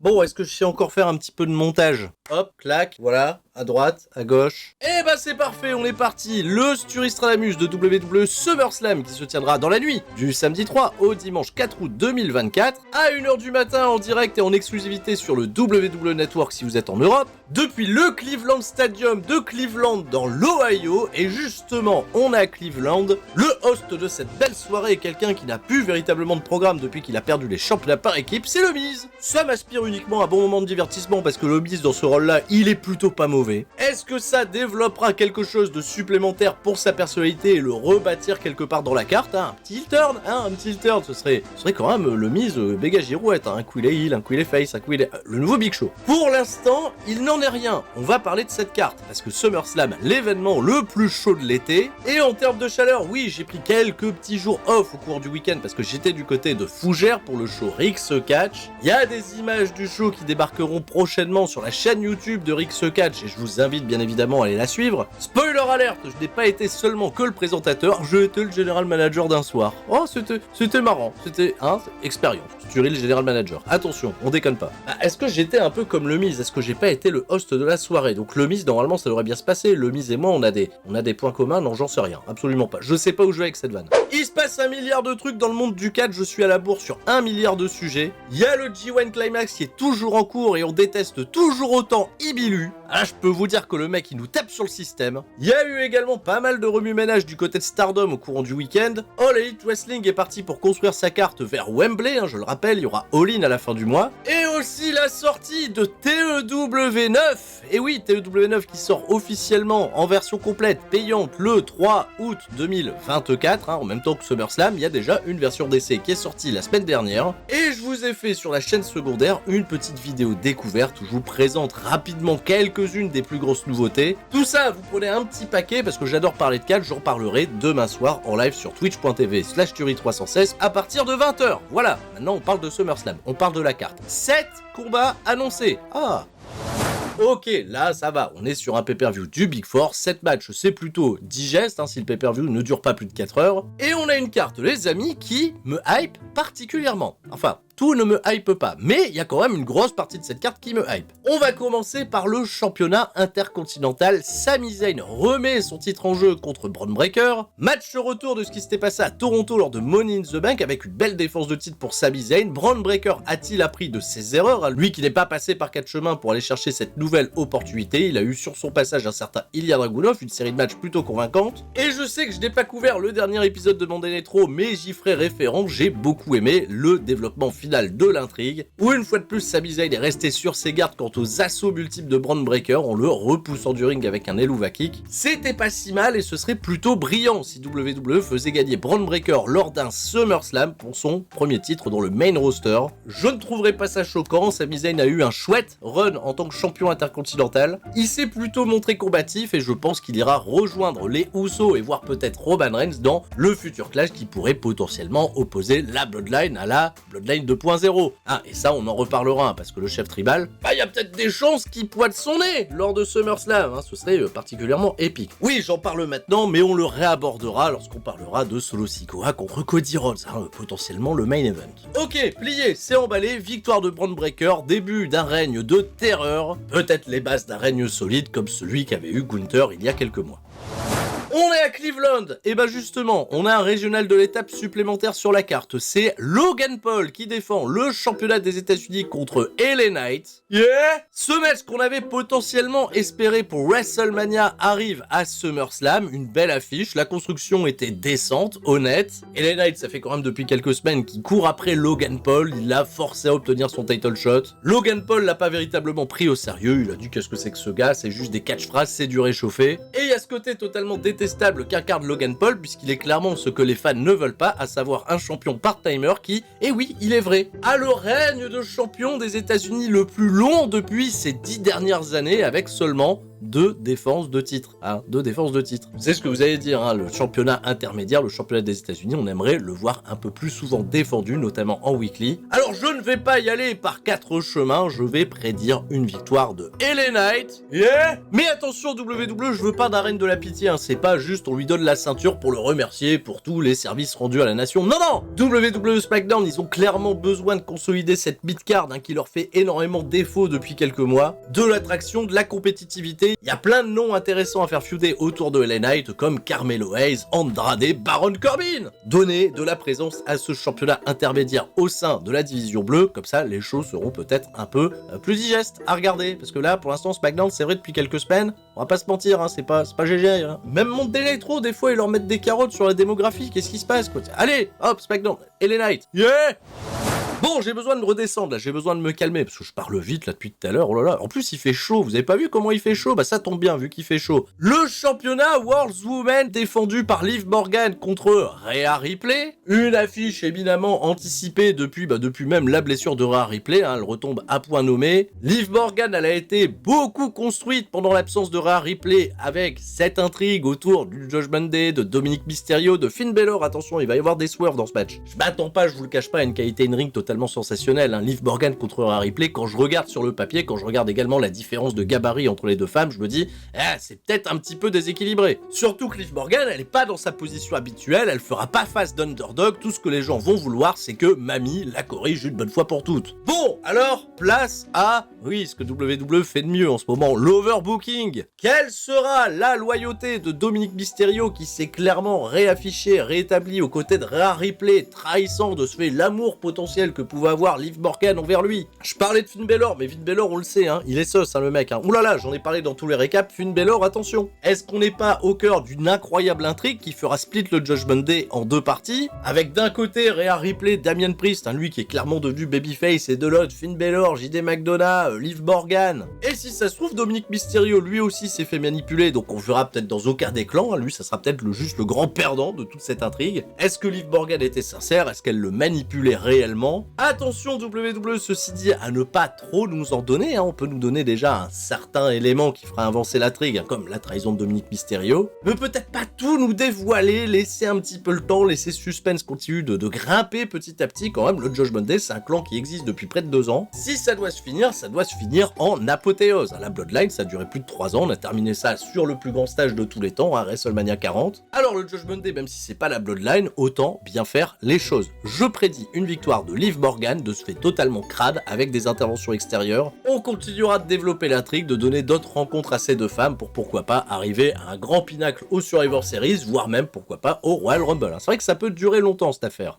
Bon, est-ce que je sais encore faire un petit peu de montage? Hop, clac, voilà, à droite, à gauche. Eh bah c'est parfait, on est parti. Le Sturistradamus de WWE SummerSlam qui se tiendra dans la nuit du samedi 3 au dimanche 4 août 2024 à 1h du matin en direct et en exclusivité sur le WWE Network si vous êtes en Europe, depuis le Cleveland Stadium de Cleveland dans l'Ohio. Et justement, on a à Cleveland le host de cette belle soirée, quelqu'un qui n'a plus véritablement de programme depuis qu'il a perdu les championnats par équipe, c'est le Miz. Ça m'aspire uniquement à bon moment de divertissement parce que le Miz dans ce rôle-là, il est plutôt pas mauvais. Est-ce que ça développera quelque chose de supplémentaire pour sa personnalité et le rebâtir quelque part dans la carte, hein? Un petit turn, hein, un petit turn, ce serait quand même le Miz béga girouette, hein? Un coup il est heel, un coup il est face, un coup il est... le nouveau Big Show. Pour l'instant, il n'en est rien. On va parler de cette carte, parce que SummerSlam, l'événement le plus chaud de l'été, et en termes de chaleur, oui, j'ai pris quelques petits jours off au cours du week-end, parce que j'étais du côté de Fougères pour le show Rix Catch. Il y a des images du show qui débarqueront prochainement sur la chaîne YouTube de Rix Catch, et je vous invite bien évidemment à aller la suivre. Spoiler alerte, je n'ai pas été seulement que le présentateur, j'ai été le general manager d'un soir. Oh, c'était marrant, c'était, expérience. Tu es le general manager. Attention, on déconne pas. Est-ce que j'étais un peu comme le Miz? Est-ce que j'ai pas été le host de la soirée? Donc le Miz, normalement, ça devrait bien se passer. Le Miz et moi, on a des points communs. Non, j'en sais rien. Absolument pas. Je sais pas où je vais avec cette vanne. Il se passe 1 milliard de trucs dans le monde du catch. Je suis à la bourre sur 1 milliard de sujets. Il y a le G1 Climax qui est toujours en cours et on déteste toujours autant Ibilu. Ah, je peux vous dire que le mec, il nous tape sur le système. Il y a eu également pas mal de remue-ménage du côté de Stardom au courant du week-end. All Elite Wrestling est parti pour construire sa carte vers Wembley, je le rappelle, il y aura All-In à la fin du mois. Et aussi la sortie de TEW9. Et oui, TEW9 qui sort officiellement en version complète, payante, le 3 août 2024, en même temps que SummerSlam. Il y a déjà une version d'essai qui est sortie la semaine dernière. Et je vous ai fait sur la chaîne secondaire une petite vidéo découverte où je vous présente rapidement quelques-unes des plus grosses nouveautés. Tout ça, vous prenez un petit paquet parce que j'adore parler de catch, j'en parlerai demain soir en live sur twitch.tv/Turi316 à partir de 20h. Voilà, maintenant on parle de SummerSlam, on parle de la carte. 7 combats annoncés. Ah! Ok, là ça va, on est sur un pay-per-view du Big Four, 7 matchs c'est plutôt digeste si le pay-per-view ne dure pas plus de 4 heures. Et on a une carte les amis qui me hype particulièrement. Enfin, tout ne me hype pas, mais il y a quand même une grosse partie de cette carte qui me hype. On va commencer par le championnat intercontinental. Sami Zayn remet son titre en jeu contre Bron Breakker. Match retour de ce qui s'était passé à Toronto lors de Money in the Bank avec une belle défense de titre pour Sami Zayn. Bron Breakker a-t-il appris de ses erreurs? Lui qui n'est pas passé par 4 chemins pour aller chercher cette nouvelle opportunité. Il a eu sur son passage un certain Ilya Dragunov, une série de matchs plutôt convaincante. Et je sais que je n'ai pas couvert le dernier épisode de Monday Night Raw, mais j'y ferai référence. J'ai beaucoup aimé le développement final de l'intrigue, où une fois de plus Sami Zayn est resté sur ses gardes quant aux assauts multiples de Bron Breakker en le repoussant du ring avec un Helluva Kick. C'était pas si mal et ce serait plutôt brillant si WWE faisait gagner Bron Breakker lors d'un SummerSlam pour son premier titre dans le main roster. Je ne trouverais pas ça choquant, Sami Zayn a eu un chouette run en tant que champion intercontinental. Il s'est plutôt montré combatif et je pense qu'il ira rejoindre les Usos et voire peut-être Roman Reigns dans le futur clash qui pourrait potentiellement opposer la Bloodline à la Bloodline 2.0. Et ça on en reparlera parce que le chef tribal, il y a peut-être des chances qu'il pointe son nez lors de SummerSlam, ce serait particulièrement épique. Oui, j'en parle maintenant, mais on le réabordera lorsqu'on parlera de Solo Sikoa contre Cody Rhodes, potentiellement le main event. Ok, plié, c'est emballé, victoire de Bron Breakker, début d'un règne de terreur, peut-être les bases d'un règne solide comme celui qu'avait eu Gunther il y a quelques mois. On est à Cleveland, et justement, on a un régional de l'étape supplémentaire sur la carte, c'est Logan Paul qui défend le championnat des États-Unis contre LA Knight. Ce match qu'on avait potentiellement espéré pour WrestleMania arrive à SummerSlam, une belle affiche, la construction était décente, honnête. LA Knight, ça fait quand même depuis quelques semaines qu'il court après Logan Paul, il l'a forcé à obtenir son title shot. Logan Paul l'a pas véritablement pris au sérieux, il a dit qu'est-ce que c'est que ce gars, c'est juste des catchphrases, c'est du réchauffé. Et il y a ce côté totalement détestable qu'incarne Logan Paul puisqu'il est clairement ce que les fans ne veulent pas, à savoir un champion part-timer qui, et oui, il est vrai, a le règne de champion des États-Unis le plus long depuis ces 10 dernières années avec seulement 2 défenses de titre. Hein, 2 défenses de titre. C'est ce que vous allez dire, hein, le championnat intermédiaire, le championnat des États-Unis, on aimerait le voir un peu plus souvent défendu, notamment en weekly. Alors je ne vais pas y aller par 4 chemins, je vais prédire une victoire de LA Knight. Yeah. Mais attention WWE, je veux pas d'arène de la pitié, hein, c'est pas juste on lui donne la ceinture pour le remercier pour tous les services rendus à la nation. Non, non, WWE SmackDown, ils ont clairement besoin de consolider cette mid-card hein, qui leur fait énormément défaut depuis quelques mois. De l'attraction, de la compétitivité. Il y a plein de noms intéressants à faire feuder autour de LA Knight comme Carmelo Hayes, Andrade, Baron Corbin. Donner de la présence à ce championnat intermédiaire au sein de la division bleue, comme ça les choses seront peut-être un peu plus digestes à regarder. Parce que là, pour l'instant, SmackDown, c'est vrai depuis quelques semaines, on va pas se mentir, hein, c'est pas GG. Hein. Même Monday Nitro, des fois, ils leur mettent des carottes sur la démographie. Qu'est-ce qui se passe, quoi? Allez, hop, SmackDown, LA Knight. Yeah! Bon, j'ai besoin de me redescendre, là, j'ai besoin de me calmer, parce que je parle vite, là, depuis tout à l'heure, oh là là. En plus, il fait chaud, vous avez pas vu comment il fait chaud? Bah, ça tombe bien, vu qu'il fait chaud. Le championnat World's Women défendu par Liv Morgan contre Rhea Ripley. Une affiche éminemment anticipée depuis même la blessure de Rhea Ripley, hein, elle retombe à point nommé. Liv Morgan, elle a été beaucoup construite pendant l'absence de Rhea Ripley, avec cette intrigue autour du Judgment Day, de Dominic Mysterio, de Finn Balor. Attention, il va y avoir des swerves dans ce match. Je m'attends pas, je vous le cache pas, à une qualité in-ring totalement sensationnel, hein. Liv Morgan contre Rhea Ripley, quand je regarde sur le papier, quand je regarde également la différence de gabarit entre les deux femmes, je me dis, c'est peut-être un petit peu déséquilibré. Surtout que Liv Morgan, elle est pas dans sa position habituelle, elle fera pas face d'underdog, tout ce que les gens vont vouloir, c'est que Mamie la corrige une bonne fois pour toutes. Bon, alors, place à, oui, ce que WWE fait de mieux en ce moment, l'overbooking. Quelle sera la loyauté de Dominic Mysterio qui s'est clairement réaffiché, réétabli aux côtés de Rhea Ripley, trahissant de ce fait l'amour potentiel que pouvait avoir Liv Morgan envers lui. Je parlais de Finn Balor, mais Finn Balor, on le sait, hein, il est sauce, hein, le mec. Hein. Oulala, j'en ai parlé dans tous les récaps, Finn Balor, attention. Est-ce qu'on n'est pas au cœur d'une incroyable intrigue qui fera split le Judgment Day en 2 parties, avec d'un côté Rhea Ripley, Damian Priest, hein, lui qui est clairement devenu babyface, et de l'autre Finn Balor, JD McDonough, Liv Morgan. Et si ça se trouve, Dominic Mysterio, lui aussi s'est fait manipuler, donc on verra peut-être dans aucun des clans, hein, lui ça sera peut-être juste le grand perdant de toute cette intrigue. Est-ce que Liv Morgan était sincère? Est-ce qu'elle le manipulait réellement? Attention WWE, ceci dit, à ne pas trop nous en donner, hein. On peut nous donner déjà un certain élément qui fera avancer l'intrigue, hein, comme la trahison de Dominic Mysterio, mais peut-être pas tout nous dévoiler, laisser un petit peu le temps, laisser suspense continue de grimper petit à petit. Quand même, le Judgment Day, c'est un clan qui existe depuis près de 2 ans. Si ça doit se finir en apothéose. La Bloodline, ça a duré plus de 3 ans, on a terminé ça sur le plus grand stage de tous les temps, à WrestleMania 40. Alors le Judgment Day, même si c'est pas la Bloodline, autant bien faire les choses. Je prédis une victoire de Liv Morgan, de ce fait totalement crade, avec des interventions extérieures. On continuera de développer l'intrigue, de donner d'autres rencontres à ces deux femmes pour pourquoi pas arriver à un grand pinacle au Survivor Series, voire même pourquoi pas au Royal Rumble. C'est vrai que ça peut durer longtemps cette affaire.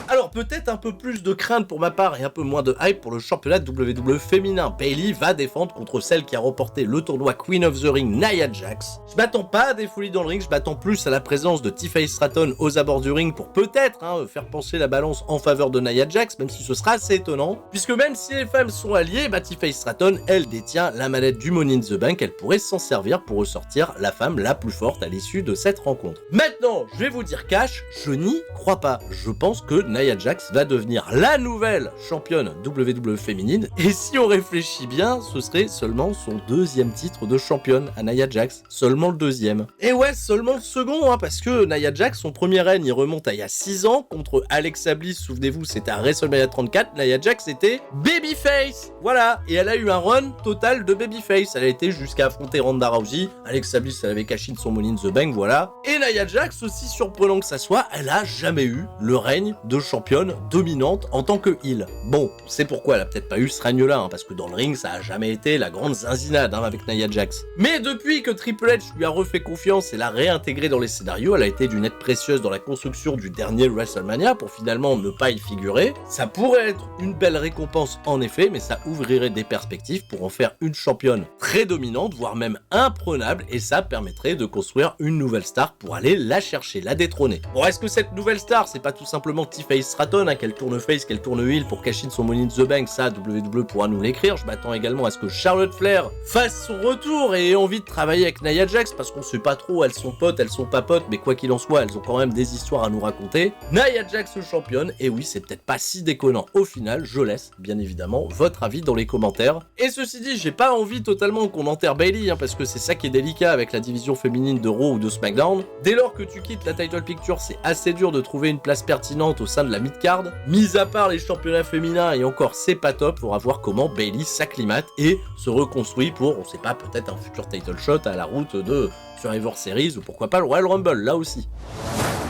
Alors peut-être un peu plus de crainte pour ma part et un peu moins de hype pour le championnat WWE féminin. Bayley va défendre contre celle qui a remporté le tournoi Queen of the Ring, Nia Jax. Je m'attends pas à des folies dans le ring, je m'attends plus à la présence de Tiffany Stratton aux abords du ring pour peut-être faire pencher la balance en faveur de Nia Jax, même si ce sera assez étonnant, puisque même si les femmes sont alliées, Tiffany Stratton, elle détient la manette du Money in the Bank, elle pourrait s'en servir pour ressortir la femme la plus forte à l'issue de cette rencontre. Maintenant, je vais vous dire cash, je n'y crois pas. Je pense que Nia Jax va devenir la nouvelle championne WWE féminine, et si on réfléchit bien, ce serait seulement son 2e titre de championne à Nia Jax, seulement le 2e. Et ouais, seulement le second, parce que Nia Jax, son premier règne, il remonte à il y a 6 ans, contre Alexa Bliss, souvenez-vous, c'était à WrestleMania 34, Nia Jax était babyface, voilà, et elle a eu un run total de babyface, elle a été jusqu'à affronter Ronda Rousey, Alexa Bliss, elle avait caché son Money in the Bank, voilà, et Nia Jax, aussi surprenant que ça soit, elle a jamais eu le règne de championne dominante en tant que heel. Bon, c'est pourquoi elle a peut-être pas eu ce règne-là, parce que dans le ring, ça a jamais été la grande zinzinade avec Nia Jax. Mais depuis que Triple H lui a refait confiance et l'a réintégrée dans les scénarios, elle a été d'une aide précieuse dans la construction du dernier WrestleMania pour finalement ne pas y figurer. Ça pourrait être une belle récompense en effet, mais ça ouvrirait des perspectives pour en faire une championne très dominante, voire même imprenable, et ça permettrait de construire une nouvelle star pour aller la chercher, la détrôner. Bon, est-ce que cette nouvelle star, c'est pas tout simplement Tiffany Face Stratton, hein, qu'elle tourne face, qu'elle tourne heel pour cash in son Money in the Bank, ça WWE pourra nous l'écrire. Je m'attends également à ce que Charlotte Flair fasse son retour et ait envie de travailler avec Nia Jax, parce qu'on sait pas trop, elles sont potes, elles sont pas potes, mais quoi qu'il en soit, elles ont quand même des histoires à nous raconter. Nia Jax championne, et oui, c'est peut-être pas si déconnant au final, je laisse bien évidemment votre avis dans les commentaires. Et ceci dit, j'ai pas envie totalement qu'on enterre Bayley, hein, parce que c'est ça qui est délicat avec la division féminine de Raw ou de SmackDown. Dès lors que tu quittes la title picture, c'est assez dur de trouver une place pertinente au sein de la mid-card. Mis à part les championnats féminins, et encore c'est pas top, faudra voir comment Bayley s'acclimate et se reconstruit pour, on sait pas, peut-être un futur title shot à la route de Survivor Series ou pourquoi pas le Royal Rumble, là aussi.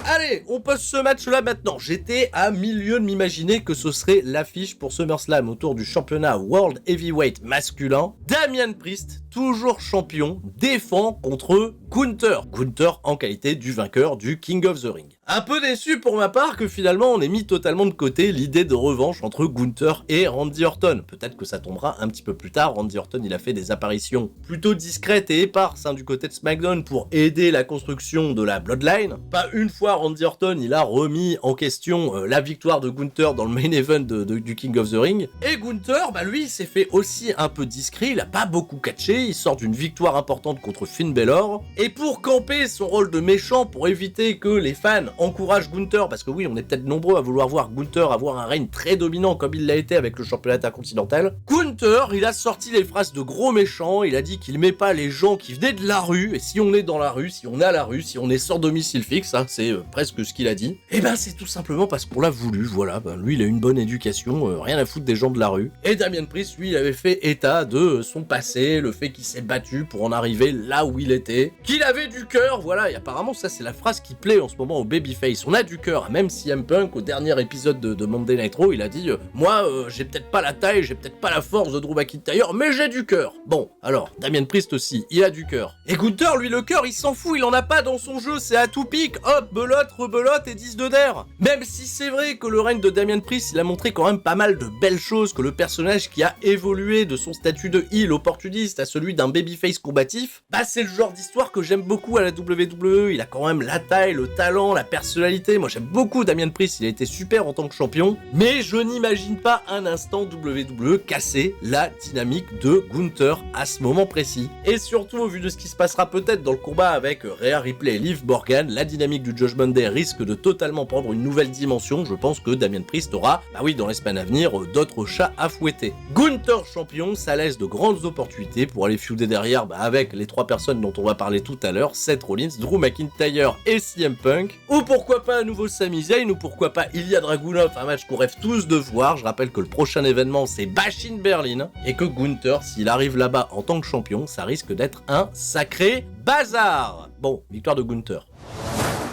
Allez, on pose ce match-là maintenant. J'étais à milieu de m'imaginer que ce serait l'affiche pour SummerSlam autour du championnat World Heavyweight masculin. Damian Priest, toujours champion, défend contre Gunther. Gunther en qualité du vainqueur du King of the Ring. Un peu déçu pour ma part que finalement on ait mis totalement de côté l'idée de revanche entre Gunther et Randy Orton. Peut-être que ça tombera un petit peu plus tard. Randy Orton, il a fait des apparitions plutôt discrètes et éparses du côté de SmackDown pour aider la construction de la Bloodline. Pas une fois Randy Orton, il a remis en question la victoire de Gunther dans le main event du King of the Ring. Et Gunther, bah lui, il s'est fait aussi un peu discret, il a pas beaucoup catché, il sort d'une victoire importante contre Finn Balor. Et pour camper son rôle de méchant, pour éviter que les fans encouragent Gunther, parce que oui, on est peut-être nombreux à vouloir voir Gunther avoir un règne très dominant comme il l'a été avec le championnat intercontinental, Gunther, il a sorti les phrases de gros méchant, il a dit qu'il met pas les gens qui venaient de la rue, et si on est dans la rue, si on est à la rue, si on est sans domicile fixe, hein, c'est presque ce qu'il a dit, et ben c'est tout simplement parce qu'on l'a voulu, voilà, ben lui il a une bonne éducation, rien à foutre des gens de la rue, et Damian Priest, lui, il avait fait état de son passé, le fait qu'il s'est battu pour en arriver là où il était, qu'il avait du cœur, voilà, et apparemment ça c'est la phrase qui plaît en ce moment au babyface, on a du cœur, même si CM Punk, au dernier épisode de Monday Night Raw, il a dit, moi, j'ai peut-être pas la taille, j'ai peut-être pas la force de Drew McIntyre, mais j'ai du cœur. Bon, alors, Damian Priest aussi, il a du cœur. Et Gunther, lui, le cœur, il s'en fout, il en a pas dans son jeu, c'est à tout pic, hop, belote, rebelote et 10 de der. Même si c'est vrai que le règne de Damian Priest, il a montré quand même pas mal de belles choses, que le personnage qui a évolué de son statut de heel opportuniste à celui d'un babyface combatif, bah c'est le genre d'histoire que j'aime beaucoup à la WWE, il a quand même la taille, le talent, la personnalité, moi j'aime beaucoup Damian Priest, il a été super en tant que champion, mais je n'imagine pas un instant WWE casser la dynamique de Gunther à ce moment précis. Et surtout au vu de ce qui se passera peut-être dans le combat avec Rhea Ripley et Liv Morgan, la dynamique du Judgment Day risque de totalement prendre une nouvelle dimension. Je pense que Damian Priest aura, bah oui, dans les semaines à venir, d'autres chats à fouetter. Gunther champion, ça laisse de grandes opportunités pour aller feuder derrière avec les trois personnes dont on va parler tout à l'heure, Seth Rollins, Drew McIntyre et CM Punk, ou pourquoi pas un nouveau Sami Zayn, ou pourquoi pas Ilya Dragunov, un match qu'on rêve tous de voir. Je rappelle que le prochain événement c'est Bash in Berlin, et que Gunther, s'il arrive là-bas en tant que champion, ça risque d'être un sacré bazar. Bon, victoire de Gunther.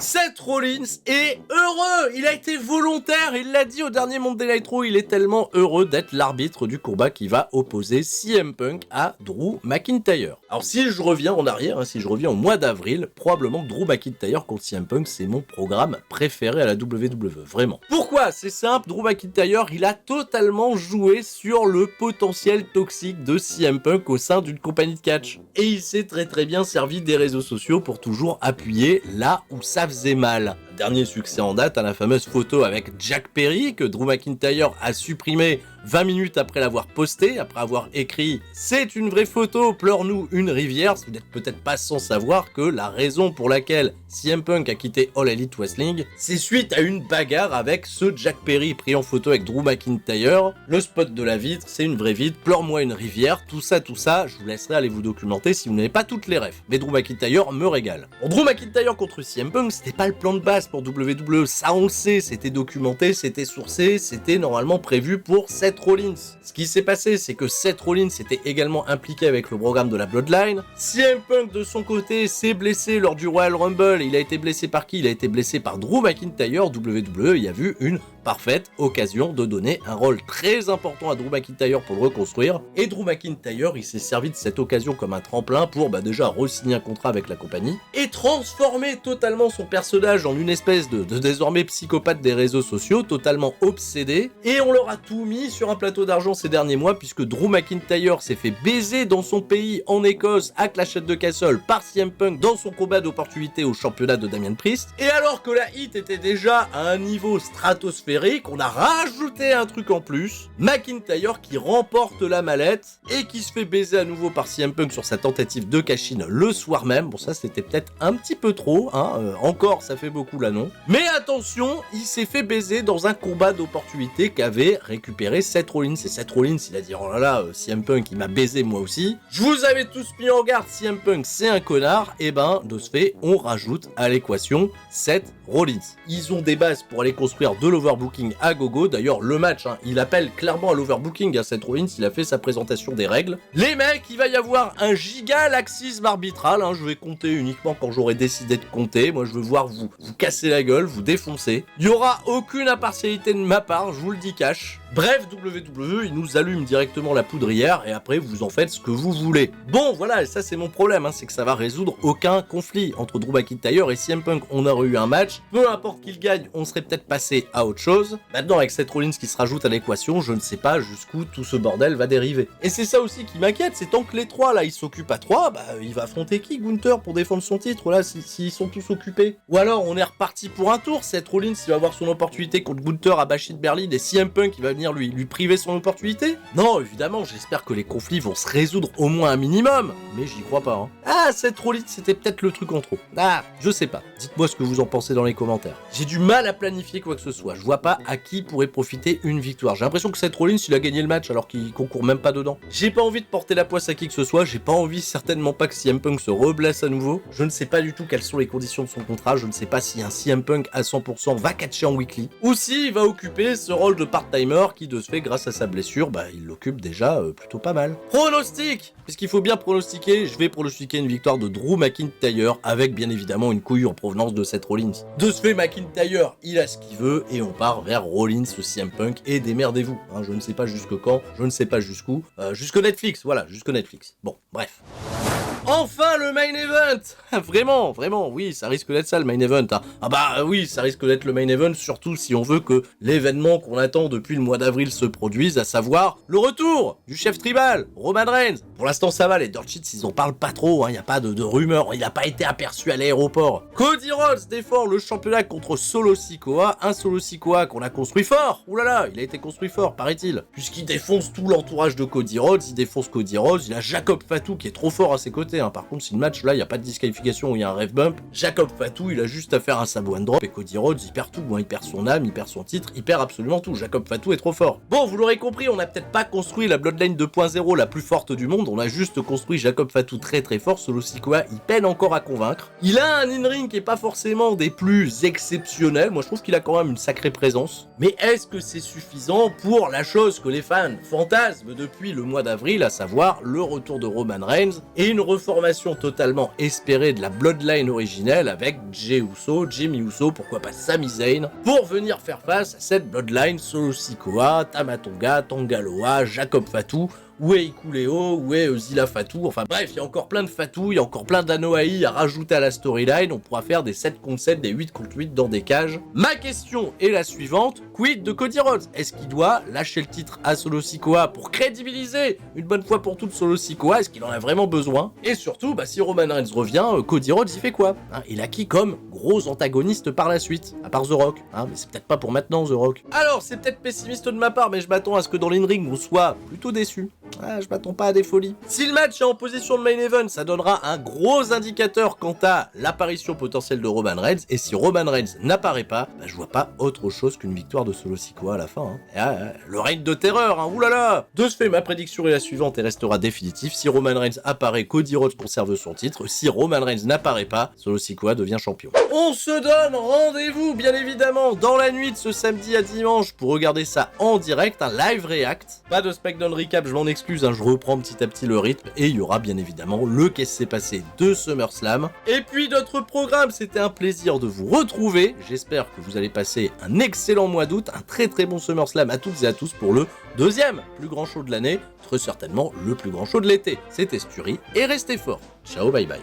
Seth Rollins est heureux, il a été volontaire, il l'a dit au dernier Monday Night Raw, il est tellement heureux d'être l'arbitre du combat qui va opposer CM Punk à Drew McIntyre. Alors si je reviens en arrière, si je reviens au mois d'avril, probablement Drew McIntyre contre CM Punk, c'est mon programme préféré à la WWE, vraiment. Pourquoi? C'est simple, Drew McIntyre, il a totalement joué sur le potentiel toxique de CM Punk au sein d'une compagnie de catch. Et il s'est très bien servi des réseaux sociaux pour toujours appuyer là où ça faisait mal. Dernier succès en date, la fameuse photo avec Jack Perry que Drew McIntyre a supprimé 20 minutes après l'avoir posté, après avoir écrit « C'est une vraie photo, pleure-nous une rivière ». Vous n'êtes peut-être pas sans savoir que la raison pour laquelle CM Punk a quitté All Elite Wrestling, c'est suite à une bagarre avec ce Jack Perry pris en photo avec Drew McIntyre. Le spot de la vitre, c'est une vraie vitre, pleure-moi une rivière, tout ça, je vous laisserai aller vous documenter si vous n'avez pas toutes les refs. Mais Drew McIntyre me régale. Bon, Drew McIntyre contre CM Punk, c'était pas le plan de base pour WWE, ça on le sait, c'était documenté, c'était sourcé, c'était normalement prévu pour Seth Rollins. Ce qui s'est passé, c'est que Seth Rollins était également impliqué avec le programme de la Bloodline. CM Punk de son côté s'est blessé lors du Royal Rumble, il a été blessé par qui? Il a été blessé par Drew McIntyre. WWE y a vu une parfaite occasion de donner un rôle très important à Drew McIntyre pour le reconstruire, et Drew McIntyre il s'est servi de cette occasion comme un tremplin pour déjà re-signer un contrat avec la compagnie et transformer totalement son personnage en une espèce de désormais psychopathe des réseaux sociaux, totalement obsédé, et on leur a tout mis sur un plateau d'argent ces derniers mois puisque Drew McIntyre s'est fait baiser dans son pays en Écosse à Clash at the Castle par CM Punk dans son combat d'opportunité au championnat de Damien Priest. Et alors que la hit était déjà à un niveau stratosphérique, on a rajouté un truc en plus. McIntyre qui remporte la mallette et qui se fait baiser à nouveau par CM Punk sur sa tentative de cash-in le soir même. Bon, ça c'était peut-être un petit peu trop, hein. Encore ça fait beaucoup là, non. Mais attention, il s'est fait baiser dans un combat d'opportunité qu'avait récupéré Seth Rollins. Et Seth Rollins, il a dit oh là là, CM Punk il m'a baisé moi aussi. Je vous avais tous mis en garde, CM Punk c'est un connard. Et ben de ce fait, on rajoute à l'équation Seth Rollins. Ils ont des bases pour aller construire de l'overbooking à gogo. D'ailleurs le match, hein, il appelle clairement à l'overbooking. Seth Rollins, il a fait sa présentation des règles. Les mecs, il va y avoir un giga laxisme arbitral. Hein, je vais compter uniquement quand j'aurai décidé de compter. Moi je veux voir vous casser la gueule, vous défoncer. Il n'y aura aucune impartialité de ma part, je vous le dis cash. Bref, WWE, il nous allume directement la poudrière et après vous en faites ce que vous voulez. Bon voilà, ça c'est mon problème, hein, c'est que ça va résoudre aucun conflit entre Drew McIntyre et CM Punk. On aurait eu un match, peu importe qui le gagne, on serait peut-être passé à autre chose. Maintenant avec Seth Rollins qui se rajoute à l'équation, je ne sais pas jusqu'où tout ce bordel va dériver. Et c'est ça aussi qui m'inquiète, c'est tant que les trois là ils s'occupent à trois, bah il va affronter qui Gunther pour défendre son titre là s'ils sont tous occupés. Ou alors on est reparti pour un tour, Seth Rollins il va avoir son opportunité contre Gunther à Bash in Berlin et CM Punk il va venir lui priver son opportunité? Non, évidemment, j'espère que les conflits vont se résoudre au moins un minimum, mais j'y crois pas. Hein. Ah, Seth Rollins, c'était peut-être le truc en trop. Ah, je sais pas. Dites-moi ce que vous en pensez dans les commentaires. J'ai du mal à planifier quoi que ce soit. Je vois pas à qui pourrait profiter une victoire. J'ai l'impression que Seth Rollins, il a gagné le match alors qu'il concourt même pas dedans. J'ai pas envie de porter la poisse à qui que ce soit. J'ai pas envie, certainement pas que CM Punk se reblesse à nouveau. Je ne sais pas du tout quelles sont les conditions de son contrat. Je ne sais pas si un CM Punk à 100% va catcher en weekly ou s'il va occuper ce rôle de part-timer qui de ce fait, grâce à sa blessure, bah il l'occupe déjà plutôt pas mal. Pronostic! Puisqu'il faut bien pronostiquer, je vais pronostiquer une victoire de Drew McIntyre avec bien évidemment une couille en provenance de Seth Rollins. De ce fait, McIntyre, il a ce qu'il veut et on part vers Rollins, CM Punk et démerdez-vous. Hein, je ne sais pas jusque quand, je ne sais pas jusqu'où. Jusque Netflix, voilà, jusque Netflix. Bon, bref. Enfin le main event. Vraiment, oui, ça risque d'être ça le main event. Hein. Ah bah oui, ça risque d'être le main event, surtout si on veut que l'événement qu'on attend depuis le mois d'avril se produise, à savoir le retour du chef tribal, Roman Reigns. Pour l'instant ça va, les Dirt Sheets ils en parlent pas trop, hein, y a pas de rumeurs, il a pas été aperçu à l'aéroport. Cody Rhodes défend le championnat contre Solo Sikoa, un Solo Sikoa qu'on a construit fort. Oulala, il a été construit fort, paraît-il. Puisqu'il défonce tout l'entourage de Cody Rhodes, il défonce Cody Rhodes, il a Jacob Fatu qui est trop fort à ses côtés. Hein. Par contre, si le match là, il n'y a pas de disqualification ou il y a un ref bump, Jacob Fatu, il a juste à faire un Samoan drop et Cody Rhodes, il perd tout. Hein. Il perd son âme, il perd son titre, il perd absolument tout. Jacob Fatu est trop fort. Bon, vous l'aurez compris, on n'a peut-être pas construit la Bloodline 2.0 la plus forte du monde, on a juste construit Jacob Fatu très très fort. Solo Sikoa, il peine encore à convaincre. Il a un in-ring qui est pas forcément des plus exceptionnels. Moi, je trouve qu'il a quand même une sacrée présence. Mais est-ce que c'est suffisant pour la chose que les fans fantasment depuis le mois d'avril, à savoir le retour de Roman Reigns et une reformation totalement espérée de la Bloodline originelle avec Jey Uso, Jimmy Uso, pourquoi pas Sami Zayn, pour venir faire face à cette Bloodline Solo Sikoa, Tama Tonga, Tangaloa, Jacob Fatu, où est Ikuleo, où est Zilla Fatu, enfin bref, il y a encore plein de Fatu, il y a encore plein d'Anoa'i à rajouter à la storyline, on pourra faire des 7 contre 7, des 8 contre 8 dans des cages. Ma question est la suivante, quid de Cody Rhodes? Est-ce qu'il doit lâcher le titre à Solo Sikoa pour crédibiliser une bonne fois pour toutes Solo Sikoa? Est-ce qu'il en a vraiment besoin? Et surtout, bah, si Roman Reigns revient, Cody Rhodes il fait quoi? Hein, il a qui comme gros antagoniste par la suite? À part The Rock, hein, mais c'est peut-être pas pour maintenant The Rock. Alors, c'est peut-être pessimiste de ma part, mais je m'attends à ce que dans l'in-ring on soit plutôt déçu. Ah, je m'attends pas à des folies. Si le match est en position de main event, ça donnera un gros indicateur quant à l'apparition potentielle de Roman Reigns. Et si Roman Reigns n'apparaît pas, bah, je vois pas autre chose qu'une victoire de Solo Sikoa à la fin. Hein. Le règne de terreur, hein, oulala. De ce fait, ma prédiction est la suivante et restera définitive. Si Roman Reigns apparaît, Cody Rhodes conserve son titre. Si Roman Reigns n'apparaît pas, Solo Sikoa devient champion. On se donne rendez-vous, bien évidemment, dans la nuit de ce samedi à dimanche pour regarder ça en direct, un live react. Pas de SmackDown recap, je m'en excuse, hein, je reprends petit à petit le rythme et il y aura bien évidemment le qu'est-ce qui s'est passé de SummerSlam. Et puis notre programme, c'était un plaisir de vous retrouver. J'espère que vous allez passer un excellent mois d'août, un très très bon SummerSlam à toutes et à tous pour le deuxième plus grand show de l'année, très certainement le plus grand show de l'été. C'était Sturi et restez forts. Ciao, bye bye.